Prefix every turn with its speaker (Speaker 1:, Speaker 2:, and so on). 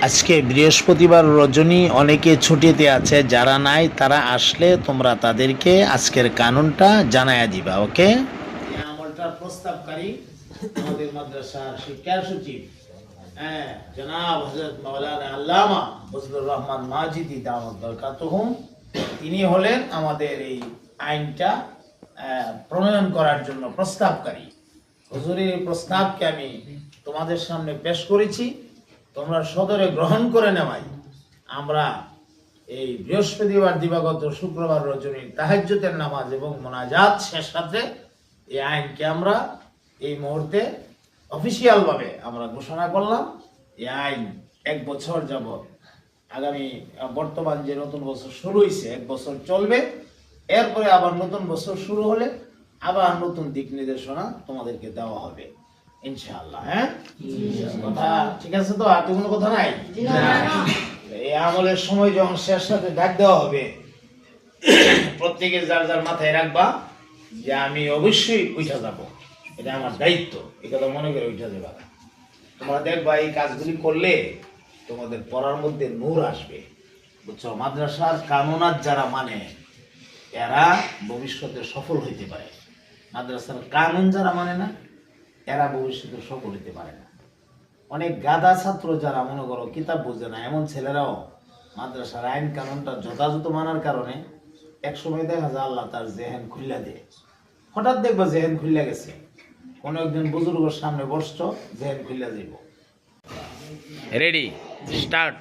Speaker 1: আজকে বৃহস্পতিবার রজনী, অনেকে ছুটিতে আছে, যারা নাই তারা আসলে তোমরা তাদেরকে আজকের কানুনটা জানায়া দিবা। ওকে? আমলটা প্রস্তাবকারী আমাদের মাদ্রাসার শিক্ষা সচিব জনাব হযরত মাওলানা আল্লামা ফজলুর রহমান মাজিদি দাওয়াত বরকাতুহুম, তিনি হলেন আমাদের এই আইনটা প্রণয়ন করার জন্য প্রস্তাবকারী। হুজুরের প্রস্তাবকে আমি তোমাদের সামনে পেশ করেছি, তোমরা সদরে গ্রহণ করে নেওয়াই আমরা এই বৃহস্পতিবার দিবাগত শুক্রবার রজনীর তাহাজ্জুদের নামাজ এবং মোনাজাত শেষ রাতে এই আইনকে আমরা এই মুহূর্তে অফিসিয়ালভাবে আমরা ঘোষণা করলাম। এই আইন 1 বছর যাবত, আগামী বর্তমান যে নতুন বছর শুরু হয়েছে 1 বছর চলবে, এরপরে আবার নতুন বছর শুরু হলে আবার নতুন দিক নির্দেশনা তোমাদেরকে দেওয়া হবে ইনশাআল্লাহ। হ্যাঁ, কথা ঠিক আছে তো? আর কোনো কথা নাই? এই আমলের সময় যখন শেষ সাথে ডাক দেওয়া হবে, প্রত্যেকে যার যার মাথায় রাখবা যে আমি অবশ্যই উঠা যাব, এটা আমার দায়িত্ব, এই কথা মনে করে উঠা যাবা। তোমরা দেখবা এই কাজগুলি করলে তোমাদের পড়ার মধ্যে নূর আসবে, বুঝছো? মাদ্রাসার কানুনাত যারা মানে এরা ভবিষ্যতে সফল হইতে পারে, মাদ্রাসার কানুন যারা মানে না এরা ভবিষ্যতে সফল হইতে পারে না। অনেক গাদা ছাত্র যারা মনে করো কিতাব বোঝে না, এমন ছেলেরাও মাদ্রাসার আইন কানুনটা যথাযথ মানার কারণে একসময় দেখা যায় আল্লাহ তার জেহেন খুল্লা দেয়। হঠাৎ দেখবো জেহেন খুল্লা গেছে, কোনো একজন বুজুর্গের সামনে বসছো, জেহেন খুল্লা যাইব। Ready, start.